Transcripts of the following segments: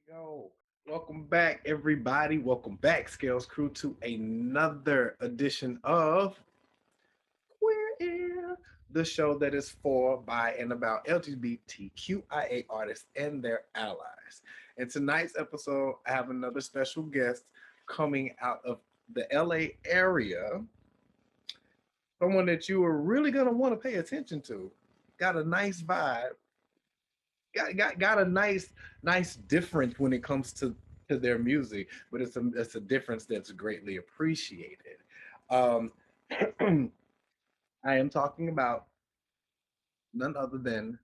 Yo, welcome back, everybody. Welcome back, Scales Crew, to another edition of Queer Ear, the show that is for, by, and about LGBTQIA artists and their allies. In tonight's episode, I have another special guest coming out of the LA area, someone that you are really going to want to pay attention to. Got a nice vibe, got a nice difference when it comes to their music, but it's a difference that's greatly appreciated. Um, I am talking about none other than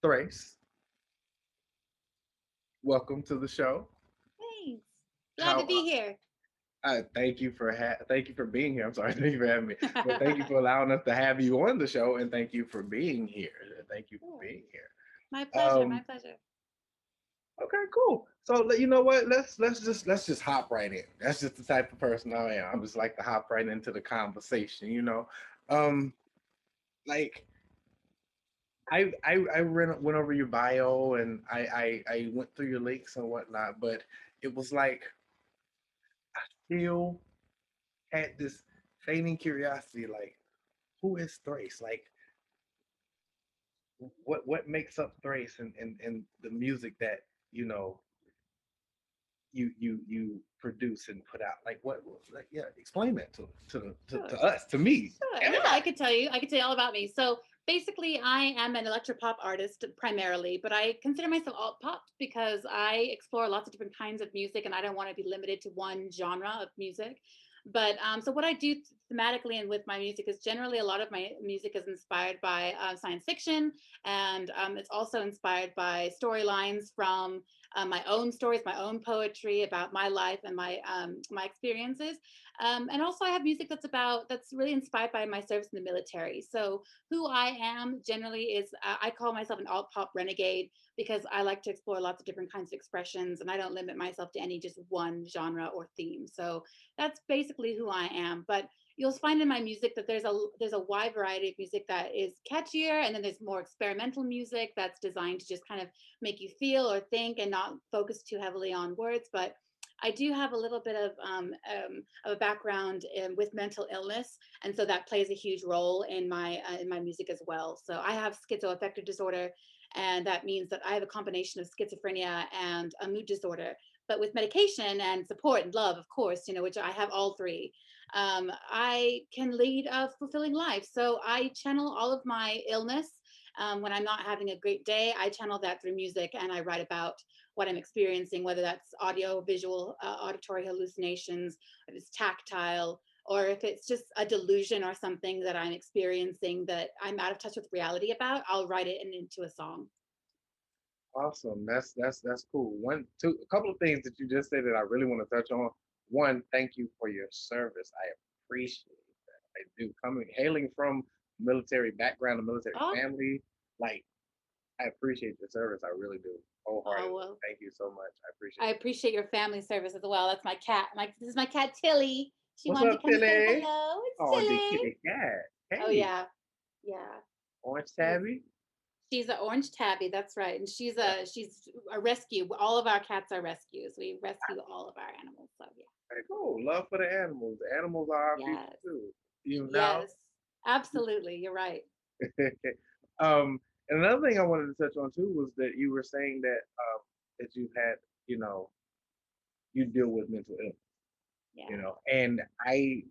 Thrace. Welcome to the show. Thanks. Glad to How be here. thank you for being here. I'm sorry, thank you for having me, but thank you for allowing us to have you on the show, and thank you for being here. Thank you for Sure. being here. My pleasure. My Um, pleasure. Okay, cool. So you know what? Let's just hop right in. That's just the type of person I am. I'm just like to hop right into the conversation. Um, like I went over your bio and I went through your links and whatnot, but it was like I still had this fainting curiosity. Like, who is Thrace? Like, what makes up Thrace and the music that you know you produce and put out? Like what? Like, yeah, explain that to Sure. us, to me, Sure. Yeah, I everybody. could tell you. I could tell you all about me. So basically, I am an electro-pop artist primarily, but I consider myself alt-pop because I explore lots of different kinds of music and I don't want to be limited to one genre of music. But so what I do thematically and with my music is generally a lot of my music is inspired by science fiction, and it's also inspired by storylines from my own stories, my own poetry about my life and my experiences. And also, I have music that's really inspired by my service in the military. So, who I am generally is I call myself an alt pop renegade because I like to explore lots of different kinds of expressions, and I don't limit myself to any just one genre or theme. So that's basically who I am. But you'll find in my music that there's a wide variety of music that is catchier, and then there's more experimental music that's designed to just kind of make you feel or think and not focus too heavily on words. But I do have a little bit of a background with mental illness, and so that plays a huge role in my music as well. So I have schizoaffective disorder, and that means that I have a combination of schizophrenia and a mood disorder. But with medication and support and love, of course, which I have all three, I can lead a fulfilling life. So I channel all of my illness. When I'm not having a great day, I channel that through music and I write about what I'm experiencing, whether that's audio, visual, auditory hallucinations, if it's tactile, or if it's just a delusion or something that I'm experiencing that I'm out of touch with reality about, I'll write it into a song. Awesome. That's cool. A couple of things that you just said that I really want to touch on. One, thank you for your service. I appreciate that. I do. Hailing from military background, a military Oh, family, like I appreciate your service. I really do. oh Wholeheartedly. well. Thank you so much. I appreciate I it. appreciate your family service as well. That's my cat. This is my cat Tilly. She What's wanted to up, come say Tilly? hello. It's Oh, the Tilly. kitty cat. Oh Hey, yeah, yeah. Orange She's Tabby. she's an orange tabby. That's right, and That's she's a rescue. All of our cats are rescues. We rescue all of our animals. So yeah. very cool. Love for the animals. The animals are our people Yes. too. You know. Yes. Absolutely. You're right. And another thing I wanted to touch on too was that you were saying that you've had, you know, you deal with mental illness, Yeah. and I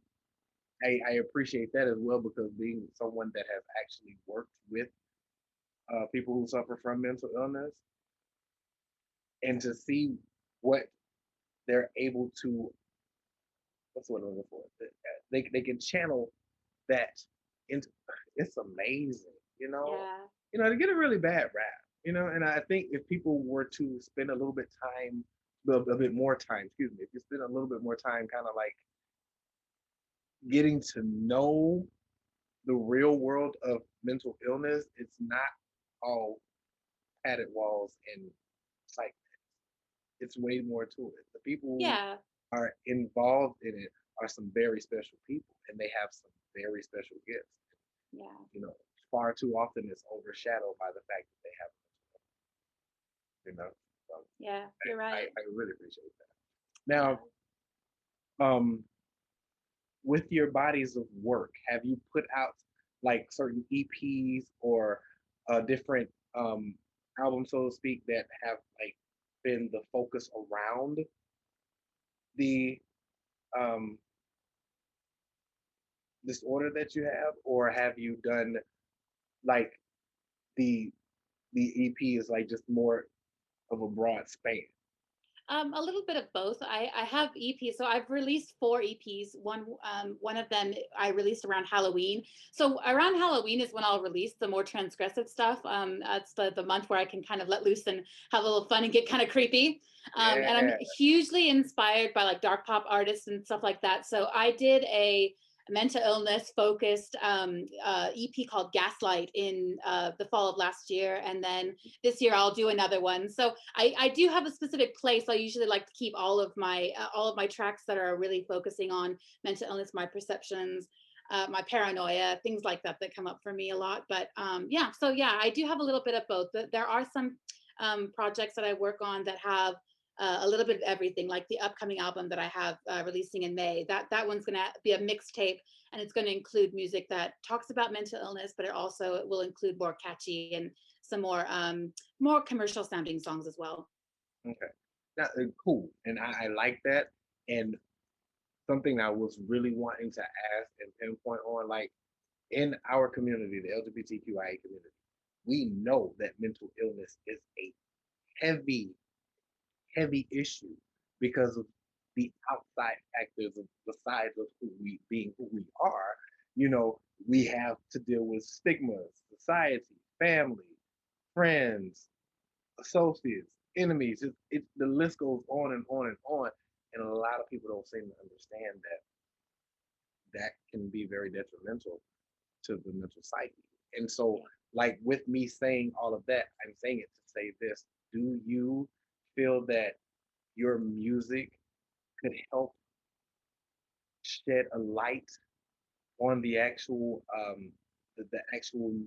appreciate that as well, because being someone that has actually worked with people who suffer from mental illness, and to see what they're able to, what's what I'm looking for, they can channel that into, it's amazing, Yeah. to get a really bad rap, and I think if people were to spend a little bit time, a bit more time, excuse me, if you spend a little bit more time kind of like getting to know the real world of mental illness, it's not all padded walls and like it's way more to it. The people who Yeah. are involved in it are some very special people, and they have some very special gifts. Yeah. You know, far too often it's overshadowed by the fact that they have, you know. So Yeah, you're right. I really appreciate that. Yeah. Now, um, with your bodies of work, have you put out like certain EPs or different albums, so to speak, that have like been the focus around the um, disorder that you have, or have you done like the EP is like just more of a broad span? A little bit of both. I have EPs, so I've released four EPs. One of them I released around Halloween. So around Halloween is when I'll release the more transgressive stuff. That's the month where I can kind of let loose and have a little fun and get kind of creepy. And I'm Yeah. hugely inspired by like dark pop artists and stuff like that. So I did a mental illness focused EP called Gaslight in the fall of last year, and then this year I'll do another one. So I do have a specific place. I usually like to keep all of my tracks that are really focusing on mental illness, my perceptions, my paranoia, things like that that come up for me a lot. But yeah, so yeah, I do have a little bit of both. There are some projects that I work on that have a little bit of everything, like the upcoming album that I have releasing in May. That one's going to be a mixtape, and it's going to include music that talks about mental illness, but it also will include more catchy and some more commercial sounding songs as well. Okay. That, cool. And I like that. And something I was really wanting to ask and pinpoint on, like in our community, the LGBTQIA community, we know that mental illness is a heavy, heavy issue because of the outside factors of besides of who we being who we are. You know, we have to deal with stigmas, society, family, friends, associates, enemies. The list goes on and on and on. And a lot of people don't seem to understand that that can be very detrimental to the mental psyche. And so, like with me saying all of that, I'm saying it to say this: do you feel that your music could help shed a light on the actual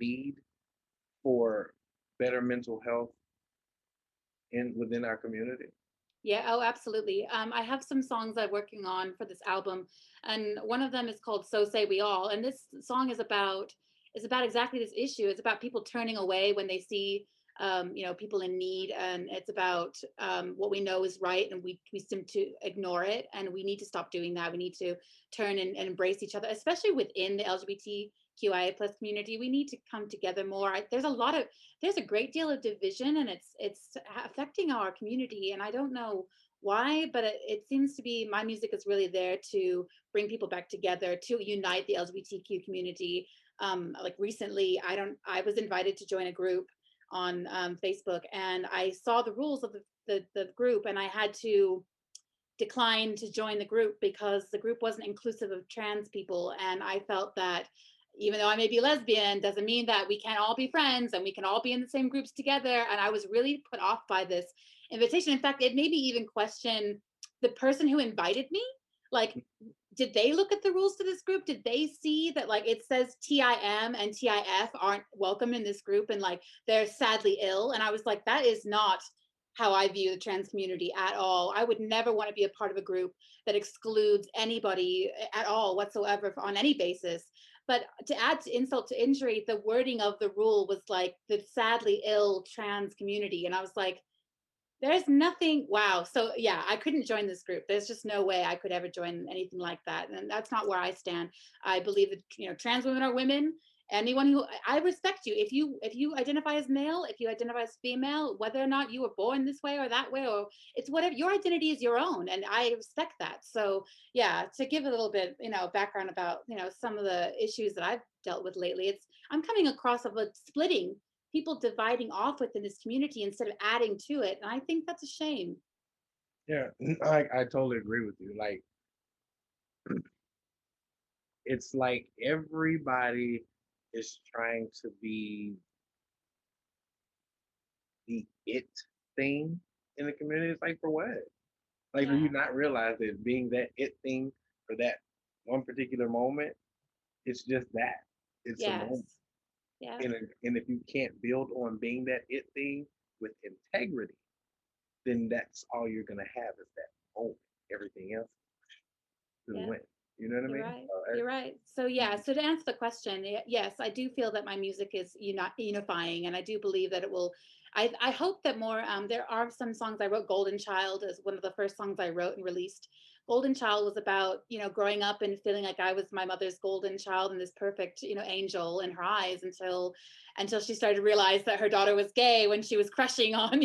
need for better mental health in within our community? Yeah, oh, absolutely. I have some songs I'm working on for this album, and one of them is called "So Say We All." And this song is about exactly this issue. It's about people turning away when they see, people in need, and it's about what we know is right, and we seem to ignore it, and we need to stop doing that. We need to turn and embrace each other, especially within the LGBTQIA plus community. We need to come together more. There's a great deal of division, and it's affecting our community, and I don't know why, but it seems to be my music is really there to bring people back together, to unite the LGBTQ community. Like recently, I was invited to join a group on Facebook, and I saw the rules of the group, and I had to decline to join the group because the group wasn't inclusive of trans people. And I felt that even though I may be lesbian, doesn't mean that we can't all be friends and we can all be in the same groups together. And I was really put off by this invitation. In fact, it made me even question the person who invited me. Like, did they look at the rules to this group? Did they see that like it says TIM and TIF aren't welcome in this group and like they're sadly ill? And I was like, that is not how I view the trans community at all. I would never want to be a part of a group that excludes anybody at all whatsoever on any basis. But to add to insult to injury, the wording of the rule was like the sadly ill trans community. And I was like, there's nothing. Wow. So yeah, I couldn't join this group. There's just no way I could ever join anything like that. And that's not where I stand. I believe that, trans women are women. Anyone who I respect you. If you identify as male, if you identify as female, whether or not you were born this way or that way, or it's whatever, your identity is your own. And I respect that. So yeah, to give a little bit, background about, some of the issues that I've dealt with lately, I'm coming across of a splitting, people dividing off within this community instead of adding to it. And I think that's a shame. Yeah, I totally agree with you. Like it's like everybody is trying to be the it thing in the community. It's like for what? Like, do Yeah. you not realize that being that it thing for that one particular moment, it's just that. It's a Yes. moment. Yeah. And if you can't build on being that it thing with integrity, then that's all you're gonna have is that moment. Everything else just Yeah. went. You know what I You're mean? right. You're right. So Mhm. yeah, so to answer the question, yes, I do feel that my music is unifying, and I do believe that it will. I hope that more. There are some songs I wrote. Golden Child is one of the first songs I wrote and released. Golden Child was about growing up and feeling like I was my mother's golden child and this perfect angel in her eyes until she started to realize that her daughter was gay when she was crushing on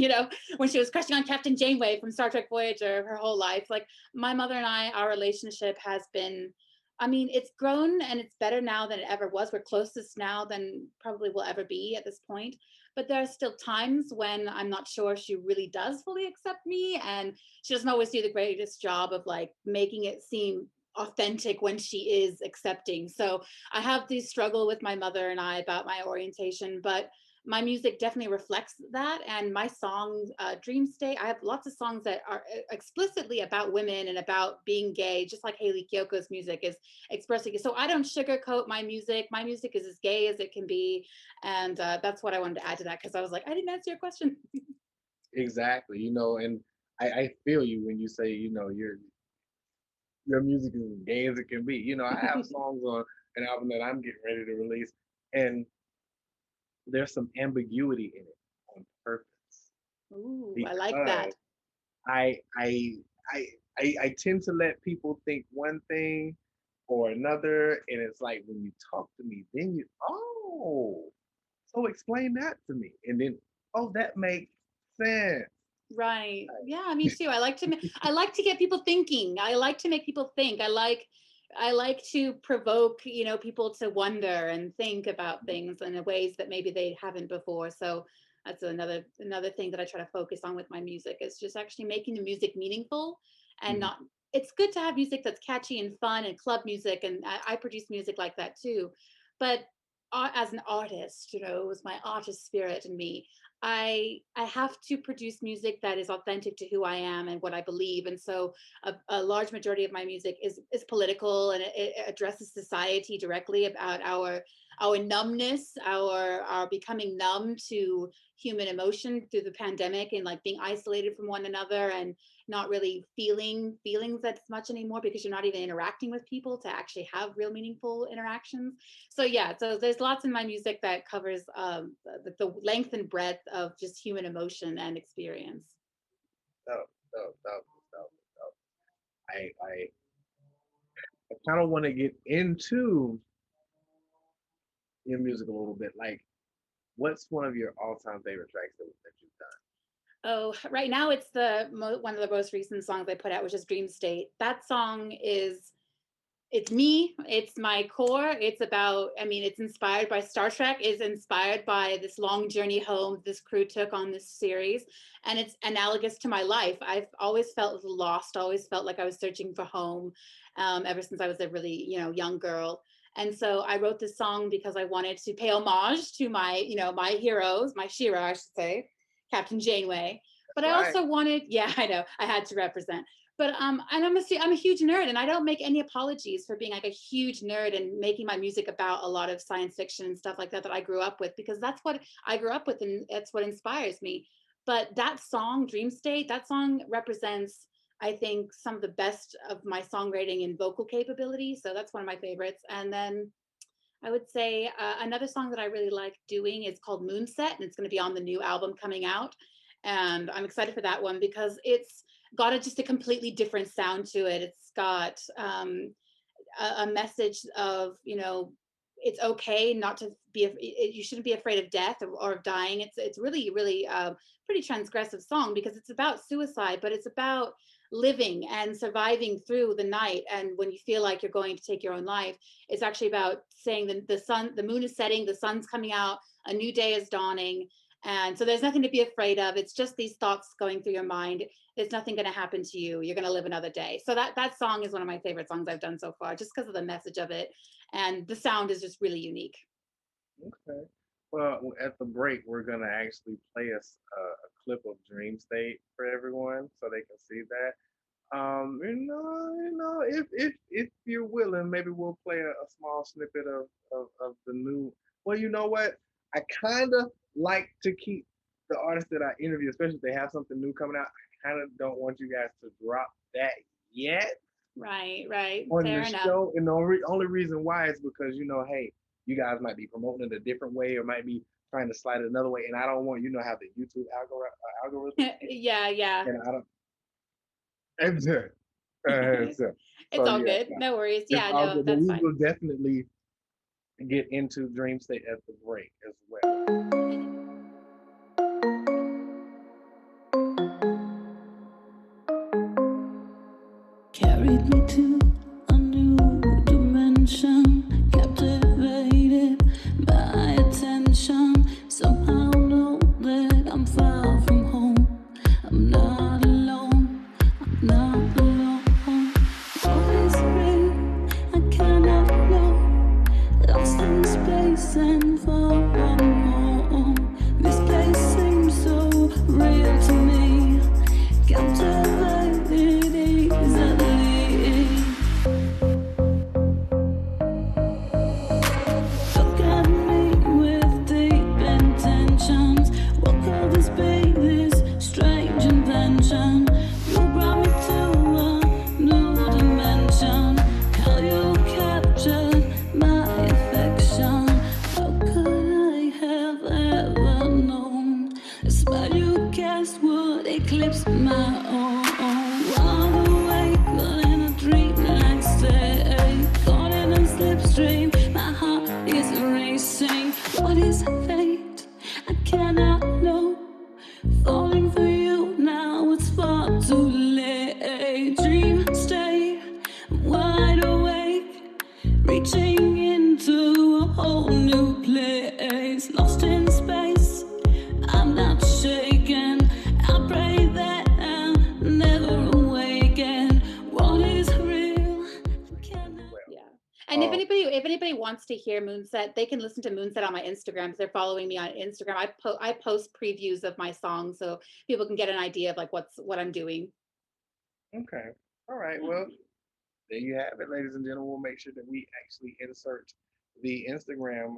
when she was crushing on Captain Janeway from Star Trek Voyager her whole life. Like my mother and I, our relationship has been, I mean, it's grown and it's better now than it ever was. We're closest now than probably will ever be at this point. But there are still times when I'm not sure she really does fully accept me. And she doesn't always do the greatest job of like making it seem authentic when she is accepting. So I have this struggle with my mother and I about my orientation, but my music definitely reflects that. And my songs, Dream State, I have lots of songs that are explicitly about women and about being gay, just like Haley Kyoko's music is expressing. So I don't sugarcoat my music. My music is as gay as it can be. And that's what I wanted to add to that because I was like, I didn't answer your question. Exactly. And I feel you when you say, your music is as gay as it can be. I have songs on an album that I'm getting ready to release, and there's some ambiguity in it on purpose Ooh, I like because that. I I I I tend to let people think one thing or another, and it's like when you talk to me, then so explain that to me, and then that makes sense. Right. Yeah, me too. I like to get people thinking. I like to make people think. I like to provoke, people to wonder and think about things in ways that maybe they haven't before. So that's another thing that I try to focus on with my music is just actually making the music meaningful and Mhm. not it's good to have music that's catchy and fun and club music and I produce music like that too. But as an artist, it was my artist spirit in me. I have to produce music that is authentic to who I am and what I believe, and so a large majority of my music is political and it addresses society directly about our numbness, our becoming numb to human emotion through the pandemic and like being isolated from one another and not really feeling feelings as much anymore because you're not even interacting with people to actually have real meaningful interactions. So yeah, so there's lots in my music that covers the length and breadth of just human emotion and experience. So, so. I kind of want to get into your music a little bit. Like, what's one of your all-time favorite tracks that you've done? Oh, right now it's one of the most recent songs I put out, which is Dream State. That song is it's me, it's my core. It's about, I mean, it's inspired by Star Trek, is inspired by this long journey home this crew took on this series, and it's analogous to my life. I've always felt lost, always felt like I was searching for home, ever since I was a really young girl. And so I wrote this song because I wanted to pay homage to my my heroes, my Shira, I should say, Captain Janeway. But I Right. also wanted, yeah, I know, I had to represent. But and I'm a huge nerd, and I don't make any apologies for being like a huge nerd and making my music about a lot of science fiction and stuff like that that I grew up with, because that's what I grew up with and that's what inspires me. But that song, Dream State, that song represents, I think, some of the best of my songwriting and vocal capability. So that's one of my favorites. And then I would say another song that I really like doing is called Moonset, and it's going to be on the new album coming out. And I'm excited for that one because it's got just a completely different sound to it. It's got a message of, it's okay not to be, you shouldn't be afraid of death or of dying. It's really, really pretty transgressive song because it's about suicide, but it's about living and surviving through the night. And when you feel like you're going to take your own life, it's actually about saying the moon is setting, the sun's coming out, a new day is dawning. And so there's nothing to be afraid of. It's just these thoughts going through your mind. There's nothing going to happen to you. You're going to live another day. So that song is one of my favorite songs I've done so far, just because of the message of it, and the sound is just really unique. Okay. Well, at the break, we're gonna actually play us a clip of Dream State for everyone, so they can see that. If you're willing, maybe we'll play a small snippet of the new. Well, you know what? I kind of like to keep the artists that I interview, especially if they have something new coming out. kind of don't want you guys to drop that yet Right, right. on Fair the enough. show. And the only reason why is because, hey, you guys might be promoting it a different way or might be trying to slide it another way. And I don't want, how the YouTube algorithm is. Yeah, yeah. And I don't, it's it. It's it. It's So all yeah, good. no, No worries. it's Yeah, all no, good. But that's we fine. will definitely get into Dream State at the break as well. Carried me to a new dimension, captivated by attention. Somehow know that I'm far from home. I'm not alone, I'm not alone. What is real? I cannot know. Lost in space and far from home. This place seems so real to me. Captivated easily. Look at me with deep intentions. What could this be? This strange invention. You brought me to a new dimension. How you captured my affection. How could I have ever known? The spell you cast would eclipse my own. Wide awake, but in a dreamlike state. Caught in a slipstream, my heart is racing. What is fate? I cannot know. Falling for you now, it's far too late. Dream state, wide awake, reaching into a whole new place. Lost in space, I'm not shaken. I pray that I'll never awaken. What is real? I cannot. Yeah. And if anybody wants to hear Moonset, they can listen to Moonset on my Instagram. If they're following me on Instagram, I post previews of my songs so people can get an idea of like what I'm doing. Okay. All right. Well, there you have it, ladies and gentlemen. We'll make sure that we actually insert the Instagram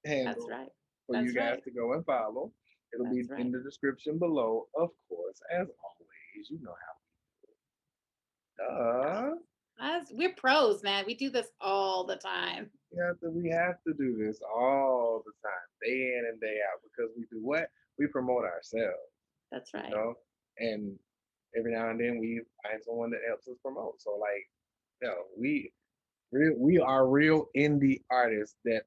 That's handle right. for you That's guys right. to go and follow. It'll be That's in right. the description below, of course, as always. You know how. We're pros, man. We do this all the time. We have to do this all the time, day in and day out, because we do what? We promote ourselves, That's you right. know, and every now and then we find someone that helps us promote. So like, we are real indie artists that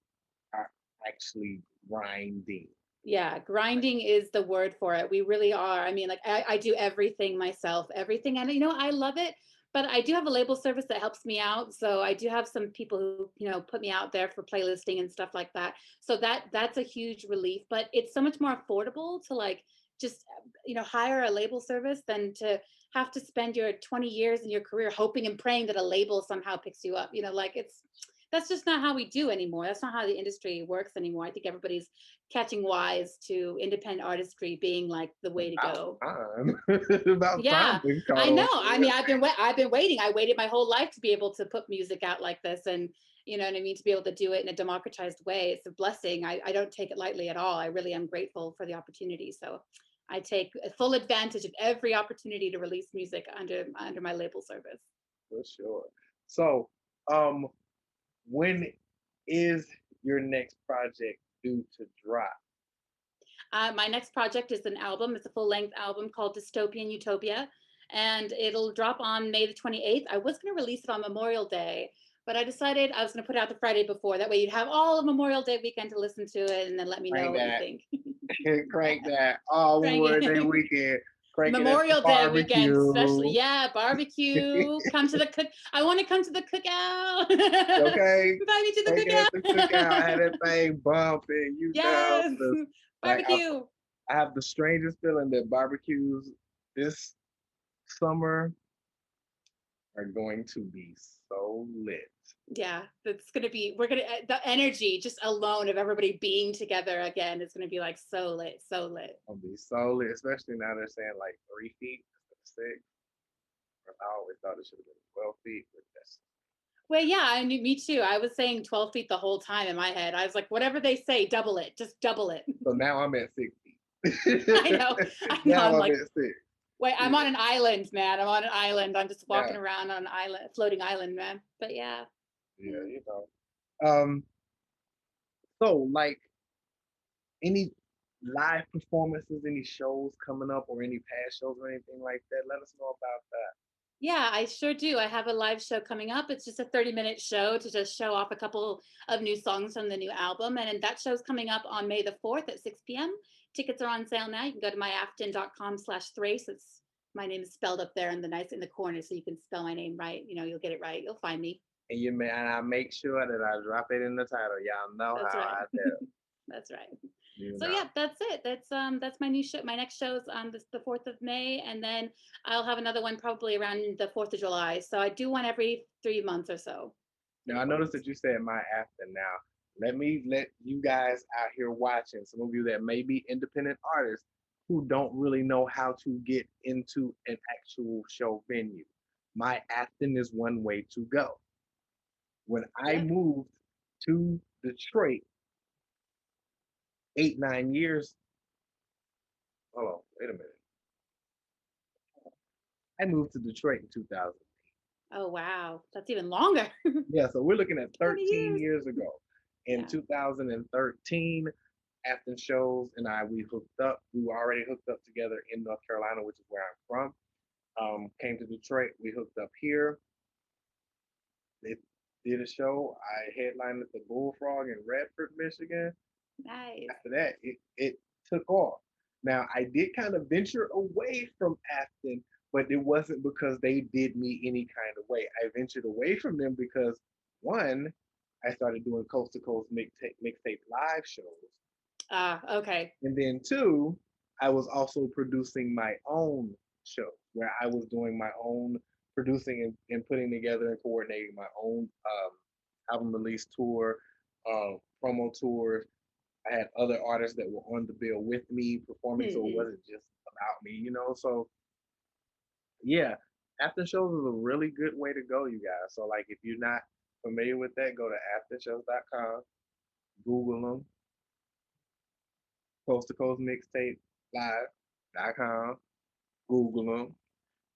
are actually grinding. Yeah, grinding is the word for it. We really are. I mean, like I do everything myself, everything. And I love it, but I do have a label service that helps me out. So I do have some people who, put me out there for playlisting and stuff like that. So that's a huge relief, but it's so much more affordable to like just hire a label service than to have to spend your 20 years in your career hoping and praying that a label somehow picks you up. Like that's just not how we do anymore. That's not how the industry works anymore. I think everybody's catching wise to independent artistry being like the way to go. About time Yeah, we I caught know. on. I mean, I've been waiting. I waited my whole life to be able to put music out like this, and you know what I mean, to be able to do it in a democratized way. It's a blessing. I don't take it lightly at all. I really am grateful for the opportunity. So I take full advantage of every opportunity to release music under my label service. For sure. So, when is your next project due to drop? My next project is an album. It's a full-length album called Dystopian Utopia, and it'll drop on May the 28th. I was going to release it on Memorial Day, but I decided I was going to put it out the Friday before. That way you'd have all of Memorial Day weekend to listen to it and then let me know Crank what you that. think. Crank that all Crank Memorial Day it. weekend. Crank it at the Memorial Day weekend, especially. barbecue. Yeah, barbecue. Come to the cook. I want to come to the cookout. Okay. Invite me to Crank it at the the cookout. cookout. Have that thing bumping. Yes, Like barbecue. I have the strangest feeling that barbecues this summer are going to be so lit. Yeah, that's gonna be. We're gonna the energy just alone of everybody being together again is gonna be like so lit, so lit. It'll be so lit, especially now they're saying like 3 feet instead of 6. I always thought it should have been 12 feet, but that's Well, yeah, I mean, me too. I was saying 12 feet the whole time in my head. I was like, whatever they say, double it, just double it. so now I'm at 6 feet. I know. I know. Now I'm I'm like, at sick. wait, I'm Yeah, on an island, man. I'm on an island. I'm just yeah, walking around on an island, floating island, man. But yeah. yeah, you know. Um, so like any live performances, any shows coming up or any past shows or anything like that, let us know about that. Yeah, I sure do. I have a live show coming up. It's just a 30-minute show to just show off a couple of new songs from the new album. And that show's coming up on May the 4th at 6 p.m. Tickets are on sale now. You can go to my AFtERLIGHT.com/Thraeyce. It's my name is spelled up there in the corner, so you can spell my name right. You know, you'll get it right. You'll find me. And and I make sure that I drop it in the title. Y'all know That's how right. I do. That's right. You So know. yeah, that's it. That's my new show. My next show is on the 4th of May, and then I'll have another one probably around the 4th of July. So I do one every 3 months or so. Now I noticed that you said my after. Now let me let you guys out here watching, some of you that may be independent artists who don't really know how to get into an actual show venue. My Afton is one way to go. When I Yep. moved to Detroit 8, 9 years, hold on, wait a minute. I moved to Detroit in 2000. Oh wow, that's even longer. Yeah, so we're looking at 20 13 years. years ago. In Yeah. 2013, Afton Shows and we hooked up. We were already hooked up together in North Carolina, which is where I'm from. Came to Detroit. We hooked up here. They did a show. I headlined at the Bullfrog in Radford, Michigan. Nice. After that, it took off. Now, I did kind of venture away from Afton, but it wasn't because they did me any kind of way. I ventured away from them because, one, I started doing coast to coast mixtape live shows. Okay. And then two, I was also producing my own show where I was doing my own producing and putting together and coordinating my own album release tour, promo tours. I had other artists that were on the bill with me performing, so it wasn't just about me, you know. So yeah, after shows is a really good way to go, you guys. So like if you're not familiar with that, go to aftershows.com, Google them, coast to coast mixtape live.com, Google them.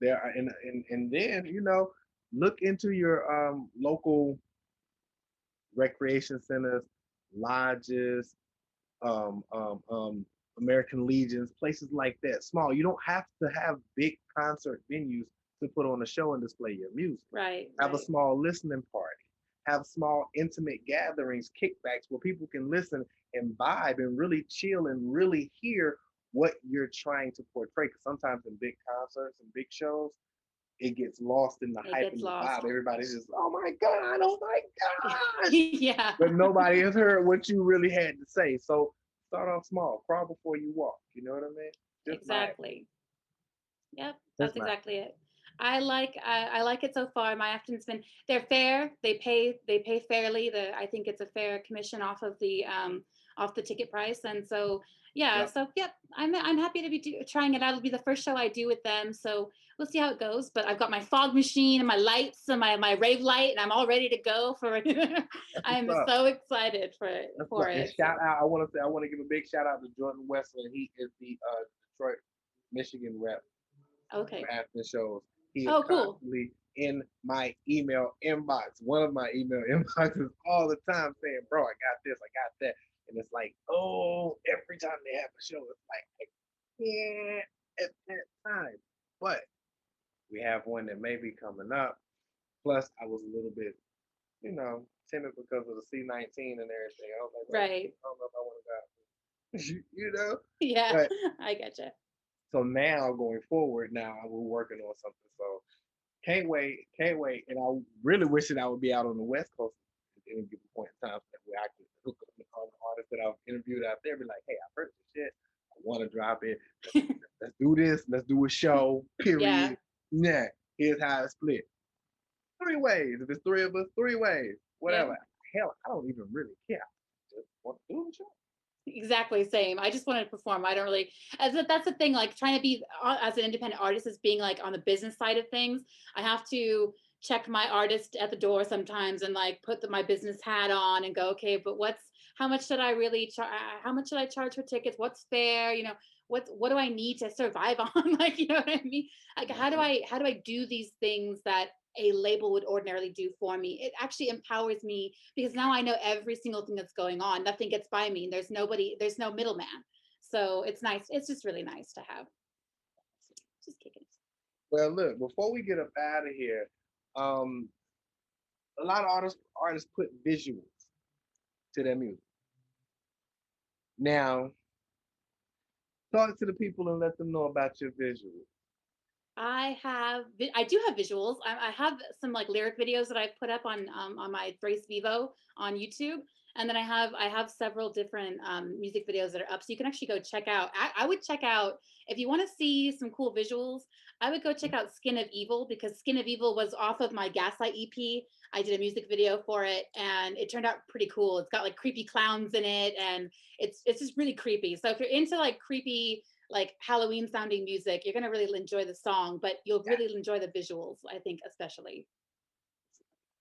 There are and then look into your local recreation centers, lodges, um, um, um, American Legions, places like that. Small. You don't have to have big concert venues to put on a show and display your music. Right. Have a small listening party. Have small intimate gatherings, kickbacks where people can listen and vibe and really chill and really hear what you're trying to portray. Because sometimes in big concerts and big shows, it gets lost in the hype and the vibe. Everybody's just, oh my God, oh my God. Yeah. But nobody has heard what you really had to say. So start off small, crawl before you walk. You know what I mean? Just exactly. Yep, that's that's exactly it. I like it so far. My Afton's been they're fair. They pay fairly. I think it's a fair commission off the ticket price. And so yeah, Yep. so yep, I'm happy to be trying it out. It'll be the first show I do with them. So we'll see how it goes. But I've got my fog machine and my lights and my rave light, and I'm all ready to go for it. I'm so excited for it. And shout out, I want to give a big shout out to Jordan Westland. He is the Detroit, Michigan rep. Okay. After shows. He is cool. constantly in my email inbox. One of my email inboxes all the time saying, bro, I got this, I got that. And it's like, oh, every time they have a show, it's like, yeah, at that time. But we have one that may be coming up. Plus, I was a little bit, timid because of the C-19 and everything. I was like, right. I don't know if I want to go. Yeah, but, I getcha. So now going forward, we're working on something. So can't wait. And I really wish that I would be out on the West Coast at any given point in time that way I could hook up with all the artists that I've interviewed out there, be like, hey, I heard this shit. I want to drop it. Let's do this. Let's do a show. Period. Yeah. Here's how it's split. 3 ways. If it's 3 of us, 3 ways. Whatever. Yeah. Hell, I don't even really care. I just want to do the show. Exactly same. I just wanted to perform. I don't really that's the thing, like trying to be as an independent artist is being like on the business side of things. I have to check my artist at the door sometimes and like put my business hat on and go, okay, but how much should I really how much should I charge for tickets? What's fair? what do I need to survive on? Like, you know what I mean? Like, how do I do these things that a label would ordinarily do for me? It actually empowers me because now I know every single thing that's going on. Nothing gets by me. There's nobody, there's no middleman. So it's nice. It's just really nice to have. Just kicking it. Well, look, before we get up out of here, um, a lot of artists put visuals to their music. Now, talk to the people and let them know about your visuals. I do have visuals. I have some like lyric videos that I've put up on my Thraeyce Vivo on YouTube, and then I have several different music videos that are up, so you can actually go check out. I would check out if you want to see some cool visuals. I would go check out Skin of Evil, because Skin of Evil was off of my Gaslight EP. I did a music video for it, and it turned out pretty cool. It's got like creepy clowns in it, and it's just really creepy. So if you're into like creepy, like Halloween sounding music, you're gonna really enjoy the song, but you'll really enjoy the visuals, I think, especially.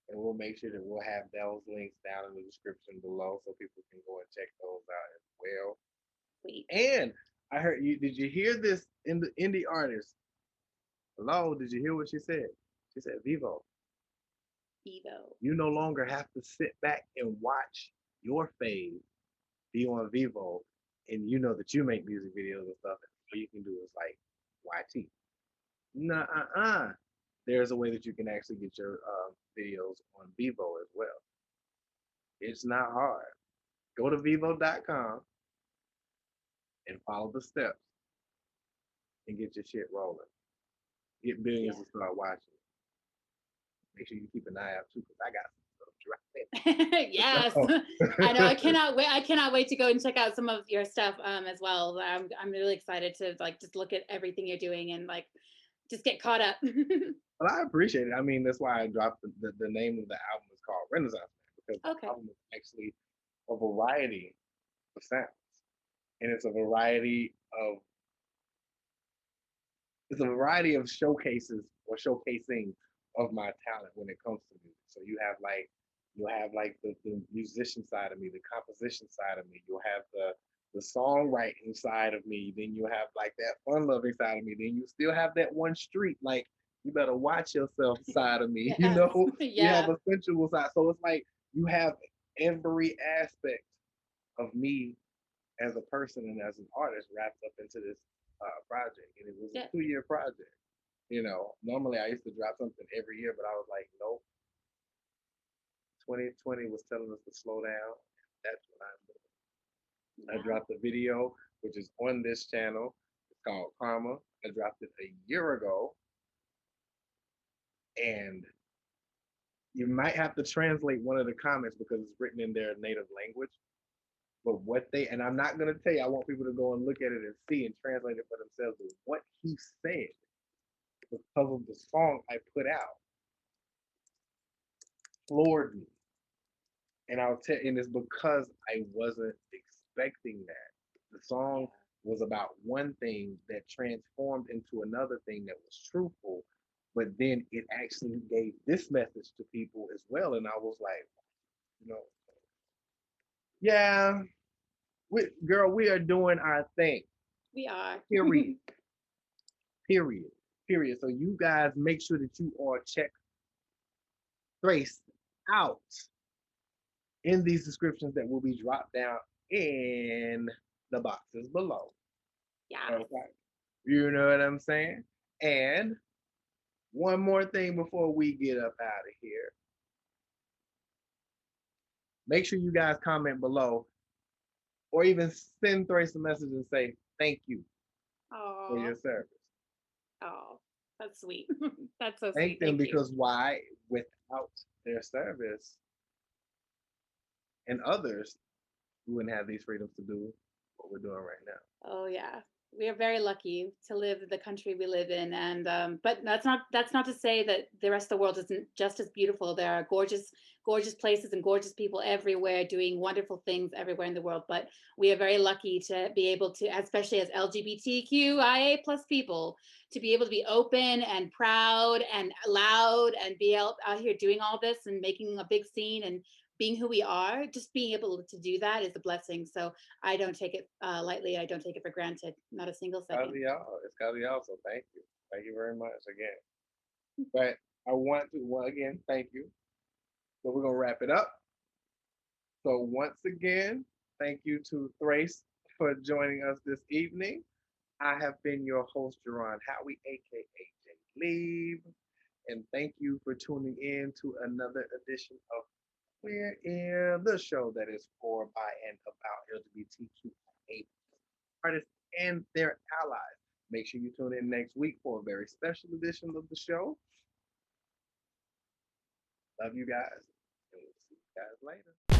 And we'll make sure that we'll have those links down in the description below so people can go and check those out as well. Sweet. And I heard you, did you hear this in the indie artist? Hello, did you hear what she said? She said, Vivo, you no longer have to sit back and watch your fave be on Vivo, and you know that you make music videos and stuff. All you can do is like YT. Nah, there's a way that you can actually get your videos on Vivo as well. It's not hard. Go to vivo.com and follow the steps and get your shit rolling. Get billions to start watching. Make sure you keep an eye out too, because I got some stuff dropping. Yes. I know. I cannot wait to go and check out some of your stuff as well. I'm really excited to like just look at everything you're doing and like just get caught up. Well, I appreciate it. I mean, that's why I dropped the name of the album is called Renaissance Man, because the album is actually a variety of sounds. And it's a variety of showcases or showcasing of my talent when it comes to music. So you'll have like the musician side of me, the composition side of me, you'll have the songwriting side of me, then you have like that fun loving side of me, then you still have that one street, like you better watch yourself side of me. You know, you have a sensual side. So it's like you have every aspect of me as a person and as an artist wrapped up into this project. And it was a 2-year project. You know, normally I used to drop something every year, but I was like, nope. 2020 was telling us to slow down. That's what I'm doing. I dropped a video, which is on this channel. It's called Karma. I dropped it a year ago. And you might have to translate one of the comments because it's written in their native language. But and I'm not going to tell you, I want people to go and look at it and see and translate it for themselves. But what he said, because of the song I put out, floored me. And and it's because I wasn't expecting that. The song was about one thing that transformed into another thing that was truthful, but then it actually gave this message to people as well. And I was like, you know, yeah, we are doing our thing. We are. Period. Period. So you guys make sure that you all check Thraeyce out in these descriptions that will be dropped down in the boxes below. Yeah. Okay. You know what I'm saying? And one more thing before we get up out of here. Make sure you guys comment below or even send Thraeyce a message and say thank you for your service. Oh, that's sweet. That's so sweet. Thank them because why? Without their service and others, we wouldn't have these freedoms to do what we're doing right now. Oh yeah, we are very lucky to live the country we live in, and but that's not to say that the rest of the world isn't just as beautiful. There are gorgeous places and gorgeous people everywhere doing wonderful things everywhere in the world. But we are very lucky to be able to, especially as LGBTQIA+ people, to be able to be open and proud and loud and be out here doing all this and making a big scene and being who we are, just being able to do that is a blessing. So I don't take it lightly. I don't take it for granted, not a single It's gotta second. be y'all. It's gotta be y'all. So thank you very much again. But I want to again thank you. But we're gonna wrap it up. So once again, thank you to Thraeyce for joining us this evening. I have been your host, Jerron Howie, aka J Leave, and thank you for tuning in to another edition of Queer Air, the show that is for, by, and about LGBTQIA artists and their allies. Make sure you tune in next week for a very special edition of the show. Love you guys, and we'll see you guys later.